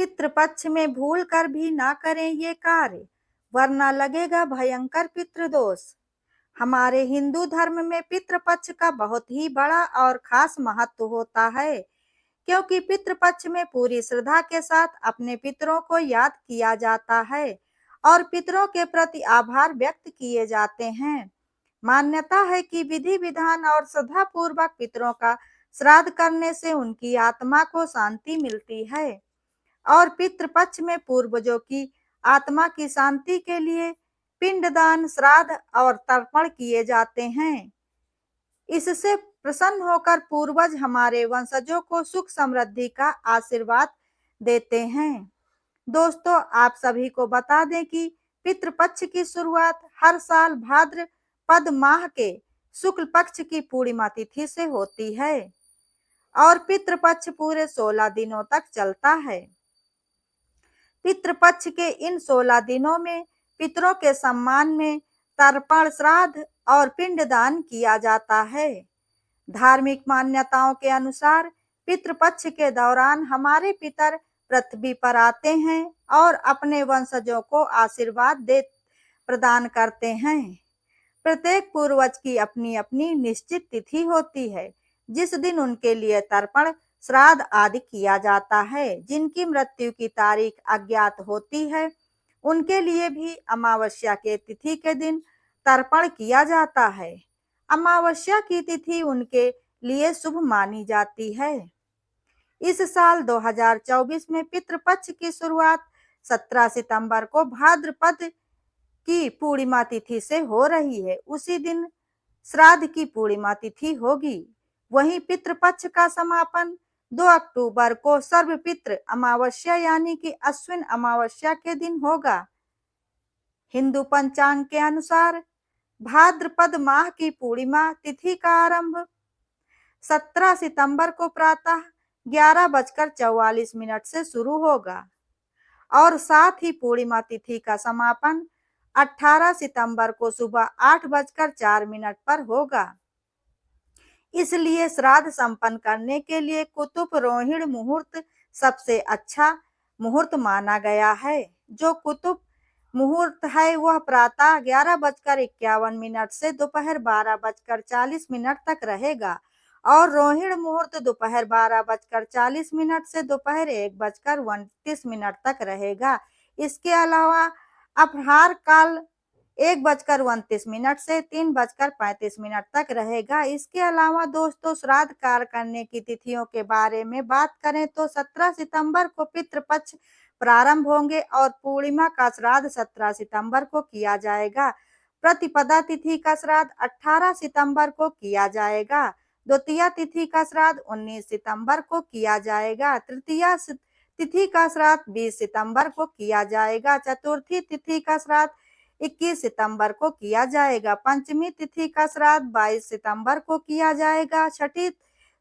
पितृपक्ष में भूल कर भी ना करें ये कार्य, वरना लगेगा भयंकर पितृदोष। हमारे हिंदू धर्म में पितृपक्ष का बहुत ही बड़ा और खास महत्व होता है, क्योंकि पितृपक्ष में पूरी श्रद्धा के साथ अपने पितरों को याद किया जाता है और पितरों के प्रति आभार व्यक्त किए जाते हैं। मान्यता है कि विधि विधान और श्रद्धा पूर्वक पितरों का श्राद्ध करने से उनकी आत्मा को शांति मिलती है और पितृपक्ष में पूर्वजों की आत्मा की शांति के लिए पिंडदान, श्राद्ध और तर्पण किए जाते हैं। इससे प्रसन्न होकर पूर्वज हमारे वंशजों को सुख समृद्धि का आशीर्वाद देते हैं। दोस्तों, आप सभी को बता दें कि पितृपक्ष की शुरुआत हर साल भाद्रपद माह के शुक्ल पक्ष की पूर्णिमा तिथि से होती है और पितृपक्ष पूरे 16 दिनों तक चलता है। पितृपक्ष के इन 16 दिनों में पितरों के सम्मान में तर्पण, श्राद्ध और पिंडदान किया जाता है। धार्मिक मान्यताओं के अनुसार पितृपक्ष के दौरान हमारे पितर पृथ्वी पर आते हैं और अपने वंशजों को आशीर्वाद दे प्रदान करते हैं। प्रत्येक पूर्वज की अपनी अपनी निश्चित तिथि होती है जिस दिन उनके लिए तर्पण, श्राद्ध आदि किया जाता है। जिनकी मृत्यु की तारीख अज्ञात होती है उनके लिए भी अमावस्या के तिथि के दिन तर्पण किया जाता है। अमावस्या की तिथि उनके लिए शुभ मानी जाती है। इस साल 2024 में पितृपक्ष की शुरुआत 17 सितंबर को भाद्रपद की पूर्णिमा तिथि से हो रही है। उसी दिन श्राद्ध की पूर्णिमा तिथि होगी। वहीं पितृपक्ष का समापन 2 अक्टूबर को सर्वपितृ अमावस्या यानी कि अश्विन अमावस्या के दिन होगा। हिंदू पंचांग के अनुसार भाद्रपद माह की पूर्णिमा तिथि का आरंभ 17 सितंबर को प्रातः 11:44 से शुरू होगा और साथ ही पूर्णिमा तिथि का समापन 18 सितंबर को सुबह 8:04 पर होगा। इसलिए श्राद्ध संपन्न करने के लिए कुतुब रोहिणी मुहूर्त सबसे अच्छा मुहूर्त माना गया है। जो कुतुब मुहूर्त है वह प्रातः 11:51 से दोपहर 12:40 तक रहेगा और रोहिणी मुहूर्त दोपहर 12:40 से दोपहर 1:29 तक रहेगा। इसके अलावा अपहार काल 1:29 से 3:35 तक रहेगा। इसके अलावा दोस्तों, श्राद्ध कार्य करने की तिथियों के बारे में बात करें तो 17 सितंबर को पितृपक्ष प्रारंभ होंगे और पूर्णिमा का श्राद्ध 17 सितंबर को किया जाएगा। प्रतिपदा तिथि का श्राद्ध 18 सितंबर को किया जाएगा। द्वितीया तिथि का श्राद्ध 19 सितंबर को किया जाएगा। तृतीया तिथि का श्राद्ध 20 सितंबर को किया जाएगा। चतुर्थी तिथि का श्राद्ध 21 सितंबर को किया जाएगा। पंचमी तिथि का श्राद्ध 22 सितंबर को किया जाएगा। छठी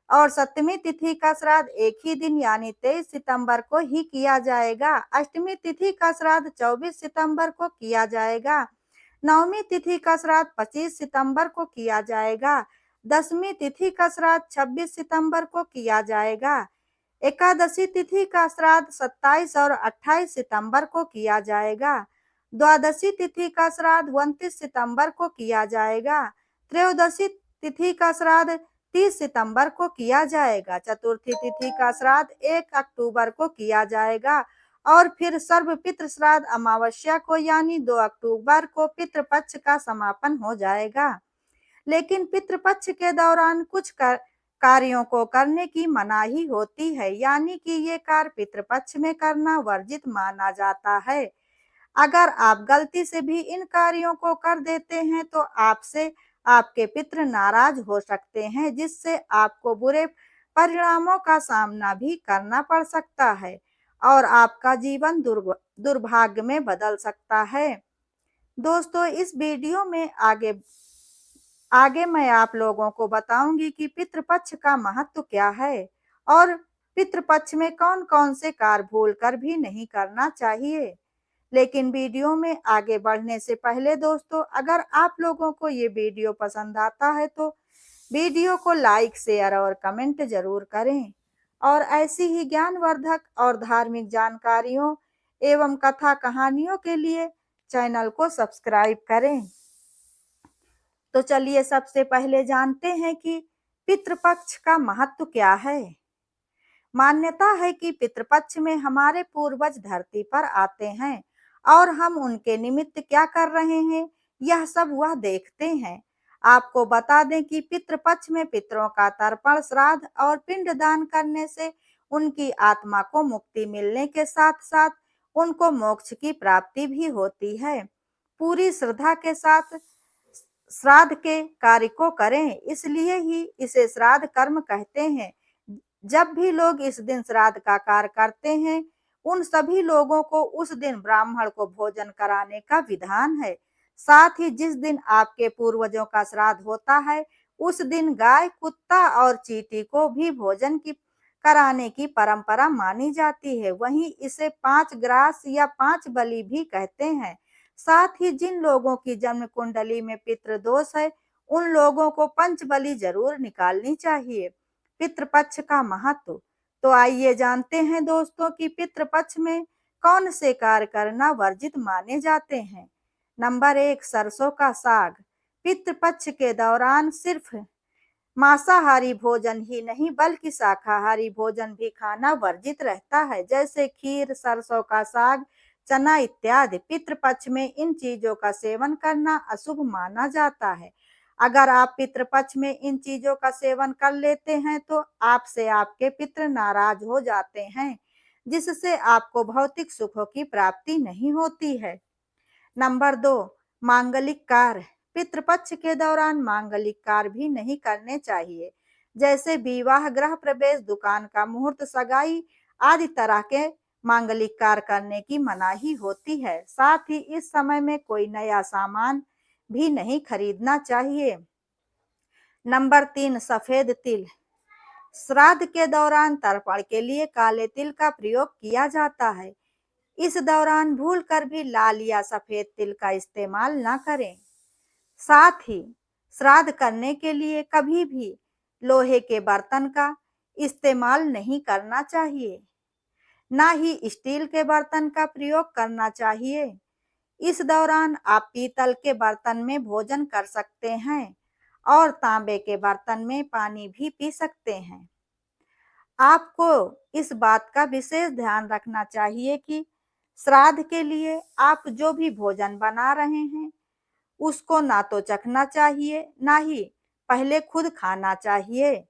और सप्तमी तिथि का श्राद्ध एक ही दिन यानी 23 सितंबर को ही किया जाएगा। अष्टमी तिथि का श्राद्ध 24 सितंबर को किया जाएगा। नवमी तिथि का श्राद्ध 25 सितंबर को किया जाएगा। दसवीं तिथि का श्राद्ध 26 सितंबर को किया जाएगा। एकादशी तिथि का श्राद्ध 27 और 28 सितंबर को किया जाएगा। द्वादशी तिथि का श्राद्ध 29 सितंबर को किया जाएगा। त्रयोदशी तिथि का श्राद्ध 30 सितंबर को किया जाएगा। चतुर्थी तिथि का श्राद्ध 1 अक्टूबर को किया जाएगा और फिर सर्वपितृ श्राद्ध अमावस्या को यानी 2 अक्टूबर को पितृपक्ष का समापन हो जाएगा। लेकिन पितृपक्ष के दौरान कुछ कार्यों को करने की मनाही होती है, यानी कि ये कार्य पितृपक्ष में करना वर्जित माना जाता है। अगर आप गलती से भी इन कार्यों को कर देते हैं तो आपसे आपके पितृ नाराज हो सकते हैं, जिससे आपको बुरे परिणामों का सामना भी करना पड़ सकता है और आपका जीवन दुर्भाग्य में बदल सकता है। दोस्तों, इस वीडियो में आगे मैं आप लोगों को बताऊंगी कि पितृपक्ष का महत्व क्या है और पितृपक्ष में कौन कौन से कार्य भूल कर भी नहीं करना चाहिए। लेकिन वीडियो में आगे बढ़ने से पहले दोस्तों, अगर आप लोगों को ये वीडियो पसंद आता है तो वीडियो को लाइक, शेयर और कमेंट जरूर करें और ऐसी ही ज्ञानवर्धक और धार्मिक जानकारियों एवं कथा कहानियों के लिए चैनल को सब्सक्राइब करें। तो चलिए सबसे पहले जानते हैं कि पितृपक्ष का महत्व क्या है। मान्यता है कि पितृपक्ष में हमारे पूर्वज धरती पर आते हैं और हम उनके निमित्त क्या कर रहे हैं यह सब वह देखते हैं। आपको बता दें कि पितृपक्ष में पितरों का तर्पण श्राद्ध और पिंडदान करने से उनकी आत्मा को मुक्ति मिलने के साथ साथ उनको मोक्ष की प्राप्ति भी होती है। पूरी श्रद्धा के साथ श्राद्ध के कार्य को करें, इसलिए ही इसे श्राद्ध कर्म कहते हैं। जब भी लोग इस दिन श्राद्ध का कार्य करते हैं, उन सभी लोगों को उस दिन ब्राह्मण को भोजन कराने का विधान है। साथ ही जिस दिन आपके पूर्वजों का श्राद्ध होता है, उस दिन गाय, कुत्ता और चींटी को भी भोजन की कराने की परंपरा मानी जाती है। वहीं इसे 5 ग्रास या 5 बलि भी कहते हैं। साथ ही जिन लोगों की जन्म कुंडली में पितृदोष है, उन लोगों को पंच बलि जरूर निकालनी चाहिए। पितृपक्ष का महत्व। तो आइए जानते हैं दोस्तों कि पितृपक्ष में कौन से कार्य करना वर्जित माने जाते हैं। नंबर 1, सरसों का साग। पितृपक्ष के दौरान सिर्फ मांसाहारी भोजन ही नहीं बल्कि शाकाहारी भोजन भी खाना वर्जित रहता है, जैसे खीर, सरसों का साग, चना इत्यादि। पितृपक्ष में इन चीजों का सेवन करना अशुभ माना जाता है। अगर आप पितृपक्ष में इन चीजों का सेवन कर लेते हैं तो आपसे आपके पितृ नाराज हो जाते हैं, जिससे आपको भौतिक सुखों की प्राप्ति नहीं होती है। नंबर 2, मांगलिक कार्य। पितृपक्ष के दौरान मांगलिक कार्य भी नहीं करने चाहिए, जैसे विवाह, गृह प्रवेश, दुकान का मुहूर्त, सगाई आदि तरह के मांगलिक कार्य करने की मनाही होती है। साथ ही इस समय में कोई नया सामान भी नहीं खरीदना चाहिए। नंबर 3, सफेद तिल। श्राद्ध के दौरान तर्पण के लिए काले तिल का प्रयोग किया जाता है। इस दौरान भूलकर भी लाल या सफेद तिल का इस्तेमाल न करें। साथ ही श्राद्ध करने के लिए कभी भी लोहे के बर्तन का इस्तेमाल नहीं करना चाहिए, ना ही स्टील के बर्तन का प्रयोग करना चाहिए। इस दौरान आप पीतल के बर्तन में भोजन कर सकते हैं और तांबे के बर्तन में पानी भी पी सकते हैं। आपको इस बात का विशेष ध्यान रखना चाहिए कि श्राद्ध के लिए आप जो भी भोजन बना रहे हैं, उसको ना तो चखना चाहिए, ना ही पहले खुद खाना चाहिए।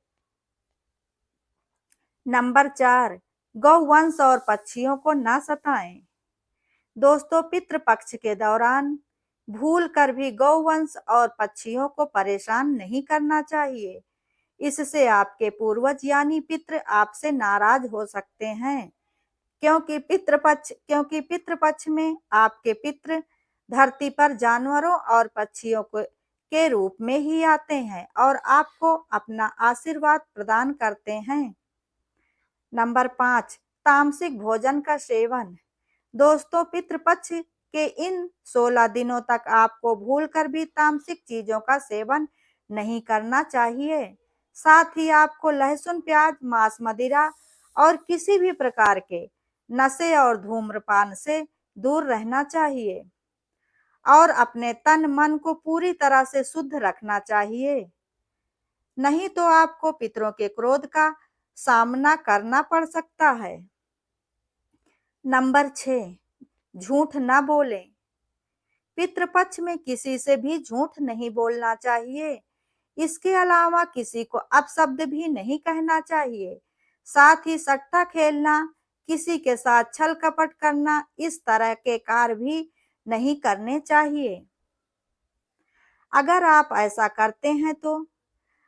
नंबर 4, गौवंश और पक्षियों को ना सताएं। दोस्तों, पितृपक्ष के दौरान भूल कर भी गौवंश और पक्षियों को परेशान नहीं करना चाहिए। इससे आपके पूर्वज यानी पितृ आपसे नाराज हो सकते हैं, क्योंकि पितृपक्ष में आपके पितृ धरती पर जानवरों और पक्षियों के रूप में ही आते हैं और आपको अपना आशीर्वाद प्रदान करते हैं। नंबर 5, तामसिक भोजन का सेवन। दोस्तों, पितृपक्ष के इन 16 दिनों तक आपको भूलकर भी तामसिक चीजों का सेवन नहीं करना चाहिए। साथ ही आपको लहसुन, प्याज, मांस, मदिरा और किसी भी प्रकार के नशे और धूम्रपान से दूर रहना चाहिए और अपने तन मन को पूरी तरह से शुद्ध रखना चाहिए। नहीं तो आपको पितरों के क्रोध का सामना करना पड़ सकता है। नंबर 6, झूठ न बोलें। पितृपक्ष में किसी से भी झूठ नहीं बोलना चाहिए। इसके अलावा किसी को अपशब्द भी नहीं कहना चाहिए। साथ ही सट्टा खेलना, किसी के साथ छल कपट करना, इस तरह के कार्य भी नहीं करने चाहिए। अगर आप ऐसा करते हैं तो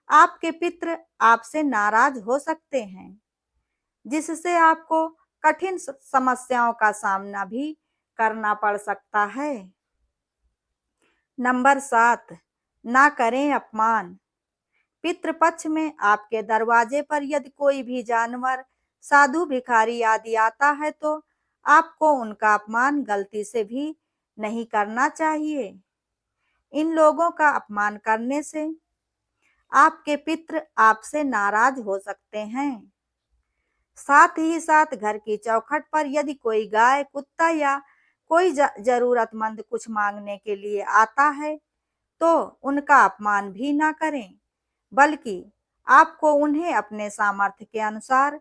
आपके पितृ आपसे नाराज हो सकते हैं, जिससे आपको कठिन समस्याओं का सामना भी करना पड़ सकता है। नंबर 7, ना करें अपमान। पितृपक्ष में आपके दरवाजे पर यदि कोई भी जानवर, साधु, भिखारी आदि आता है तो आपको उनका अपमान गलती से भी नहीं करना चाहिए। इन लोगों का अपमान करने से आपके पितृ आपसे नाराज हो सकते हैं। साथ ही साथ घर की चौखट पर यदि कोई गाय, कुत्ता या कोई जरूरतमंद कुछ मांगने के लिए आता है, तो उनका अपमान भी ना करें, बल्कि आपको उन्हें अपने सामर्थ्य के अनुसार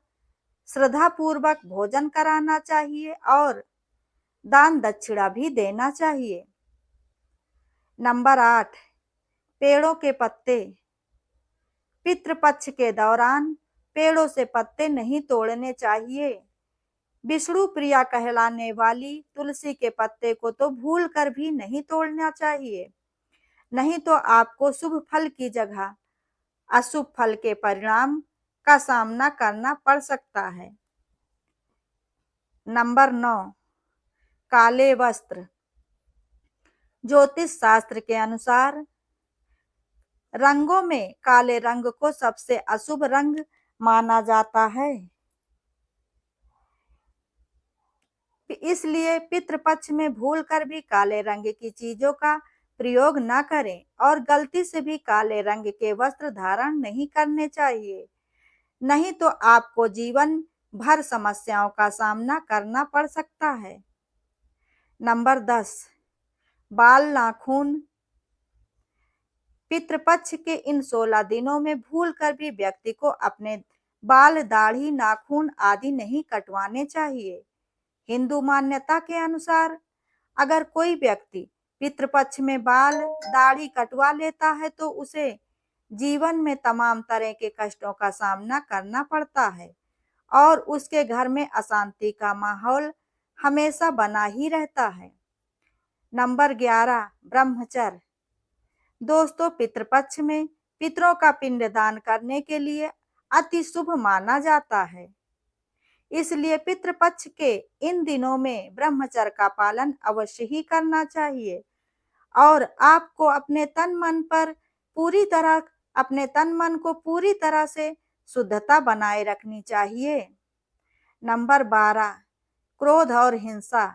श्रद्धापूर्वक भोजन कराना चाहिए और दान दक्षिणा भी देना चाहिए। नंबर 8, पेड़ों के पत्ते। पितृपक्ष के दौरान पेड़ों से पत्ते नहीं तोड़ने चाहिए। विष्णु प्रिया कहलाने वाली तुलसी के पत्ते को तो भूल कर भी नहीं तोड़ना चाहिए, नहीं तो आपको शुभ फल की जगह अशुभ फल के परिणाम का सामना करना पड़ सकता है। नंबर 9, काले वस्त्र। ज्योतिष शास्त्र के अनुसार रंगों में काले रंग को सबसे अशुभ रंग माना जाता है। इसलिए पितृपक्ष में भूलकर भी काले रंग की चीजों का प्रयोग न करें और गलती से भी काले रंग के वस्त्र धारण नहीं करने चाहिए, नहीं तो आपको जीवन भर समस्याओं का सामना करना पड़ सकता है। नंबर 10, बाल नाखून। पितृपक्ष के इन 16 दिनों में भूलकर भी व्यक्ति को अपने बाल, दाढ़ी, नाखून आदि नहीं कटवाने चाहिए। हिंदू मान्यता के अनुसार अगर कोई व्यक्ति पितृपक्ष में बाल, दाढ़ी कटवा लेता है तो उसे जीवन में तमाम तरह के कष्टों का सामना करना पड़ता है और उसके घर में अशांति का माहौल हमेशा बना ही रहता है। नंबर 11, ब्रह्मचर्य। दोस्तों, पितृपक्ष में पितरों का पिंडदान करने के लिए अति शुभ माना जाता है, इसलिए पितृपक्ष के इन दिनों में ब्रह्मचर्य का पालन अवश्य ही करना चाहिए और आपको अपने तन मन को पूरी तरह से शुद्धता बनाए रखनी चाहिए। नंबर 12, क्रोध और हिंसा।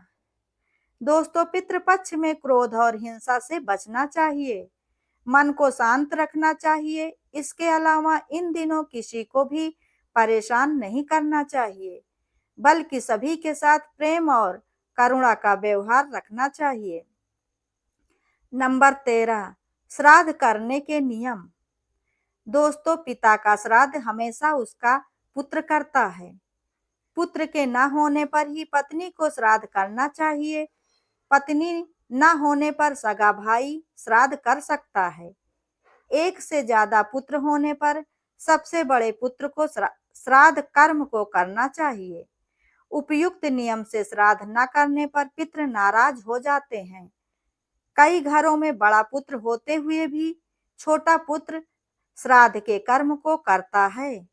दोस्तों, पितृपक्ष में क्रोध और हिंसा से बचना चाहिए, मन को शांत रखना चाहिए। इसके अलावा इन दिनों किसी को भी परेशान नहीं करना चाहिए, बल्कि सभी के साथ प्रेम और करुणा का व्यवहार रखना चाहिए। नंबर 13, श्राद्ध करने के नियम। दोस्तों, पिता का श्राद्ध हमेशा उसका पुत्र करता है। पुत्र के न होने पर ही पत्नी को श्राद्ध करना चाहिए। पत्नी न होने पर सगा भाई श्राद्ध कर सकता है। एक से ज्यादा पुत्र होने पर सबसे बड़े पुत्र को श्राद्ध कर्म को करना चाहिए। उपयुक्त नियम से श्राद्ध न करने पर पितृ नाराज हो जाते हैं। कई घरों में बड़ा पुत्र होते हुए भी छोटा पुत्र श्राद्ध के कर्म को करता है।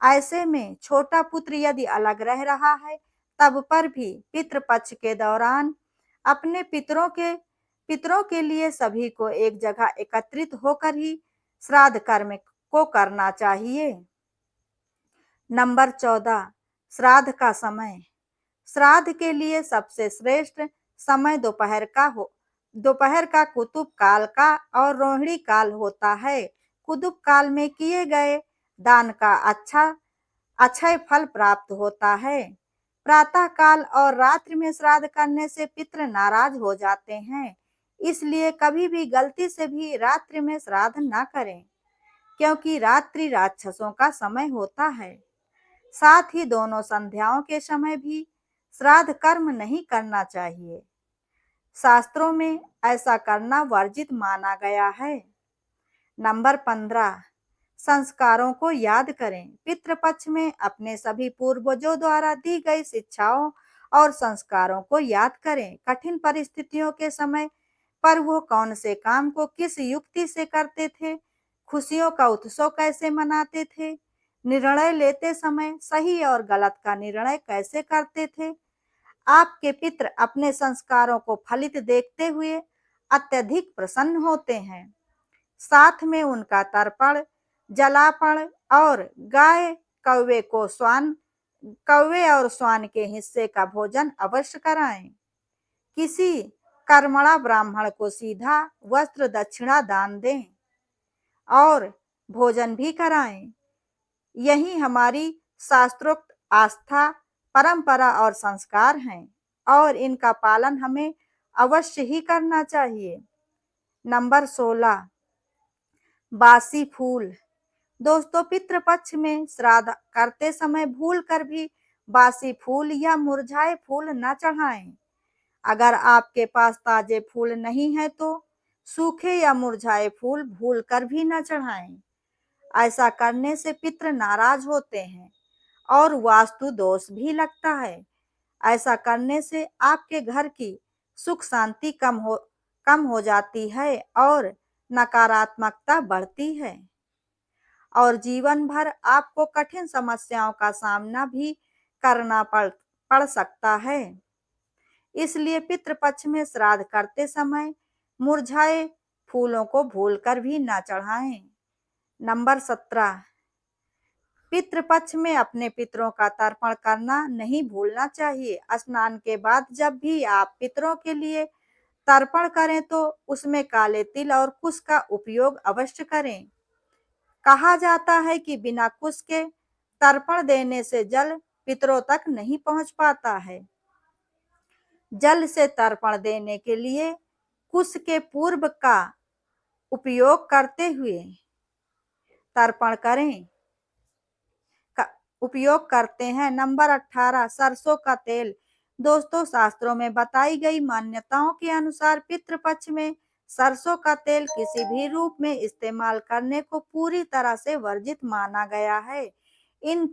ऐसे में छोटा पुत्र यदि अलग रह रहा है तब पर भी पितृपक्ष के दौरान अपने पितरों के लिए सभी को एक जगह एकत्रित होकर ही श्राद्ध कर्म को करना चाहिए। नंबर 14, श्राद्ध का समय। श्राद्ध के लिए सबसे श्रेष्ठ समय दोपहर का कुतुब काल का और रोहिणी काल होता है। कुतुब काल में किए गए दान का अक्षय फल प्राप्त होता है। प्रातः काल और रात्रि में श्राद्ध करने से पितृ नाराज हो जाते हैं, इसलिए कभी भी गलती से भी रात्रि में श्राद्ध न करें, क्योंकि रात्रि राक्षसों का समय होता है। साथ ही दोनों संध्याओं के समय भी श्राद्ध कर्म नहीं करना चाहिए। शास्त्रों में ऐसा करना वर्जित माना गया है। नंबर 15, संस्कारों को याद करें। पितृपक्ष में अपने सभी पूर्वजों द्वारा दी गई शिक्षाओं और संस्कारों को याद करें। कठिन परिस्थितियों के समय पर वो कौन से काम को किस युक्ति से करते थे, खुशियों का उत्सव कैसे मनाते थे, निर्णय लेते समय सही और गलत का निर्णय कैसे करते थे। आपके पितृ अपने संस्कारों को फलित देखते हुए अत्यधिक प्रसन्न होते हैं। साथ में उनका तर्पण, जलापन और कौवे और श्वान के हिस्से का भोजन अवश्य कराएं। किसी कर्मणा ब्राह्मण को सीधा वस्त्र दक्षिणा दान दें और भोजन भी कराएं। यही हमारी शास्त्रोक्त आस्था, परंपरा और संस्कार हैं और इनका पालन हमें अवश्य ही करना चाहिए। नंबर 16, बासी फूल। दोस्तों, पितृपक्ष में श्राद्ध करते समय भूल कर भी बासी फूल या मुरझाए फूल न चढ़ाएं। अगर आपके पास ताजे फूल नहीं है तो सूखे या मुरझाए फूल भूल कर भी न चढ़ाएं। ऐसा करने से पितृ नाराज होते हैं और वास्तु दोष भी लगता है। ऐसा करने से आपके घर की सुख शांति कम हो जाती है और नकारात्मकता बढ़ती है और जीवन भर आपको कठिन समस्याओं का सामना भी करना पड़ सकता है। इसलिए पितृपक्ष में श्राद्ध करते समय मुरझाए फूलों को भूलकर भी न चढ़ाएं। नंबर 17, पितृपक्ष में अपने पितरों का तर्पण करना नहीं भूलना चाहिए। स्नान के बाद जब भी आप पितरों के लिए तर्पण करें तो उसमें काले तिल और कुश का उपयोग अवश्य करें। कहा जाता है कि बिना कुश के तर्पण देने से जल पितरों तक नहीं पहुंच पाता है। जल से तर्पण देने के लिए कुश के पूर्व का उपयोग करते हुए तर्पण करें का उपयोग करते हैं। नंबर 18, सरसों का तेल। दोस्तों, शास्त्रों में बताई गई मान्यताओं के अनुसार पितृपक्ष में सरसों का तेल किसी भी रूप में इस्तेमाल करने को पूरी तरह से वर्जित माना गया है। इन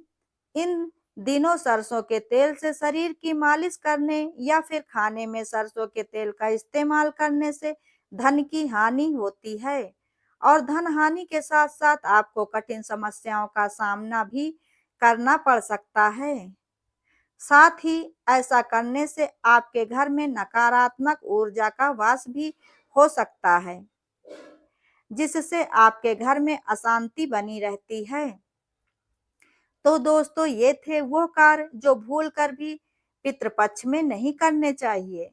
इन दिनों सरसों के तेल से शरीर की मालिश करने या फिर खाने में सरसों के तेल का इस्तेमाल करने से धन की हानि होती है और धन हानि के साथ साथ आपको कठिन समस्याओं का सामना भी करना पड़ सकता है। साथ ही ऐसा करने से आपके घर में नकारात्मक ऊर्जा का वास भी हो सकता है, जिससे आपके घर में अशांति बनी रहती है। तो दोस्तों, ये थे वो कार्य जो भूल कर भी पितृपक्ष में नहीं करने चाहिए।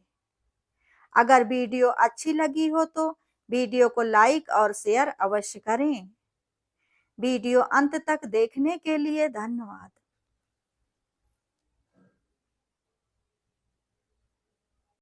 अगर वीडियो अच्छी लगी हो तो वीडियो को लाइक और शेयर अवश्य करें। वीडियो अंत तक देखने के लिए धन्यवाद।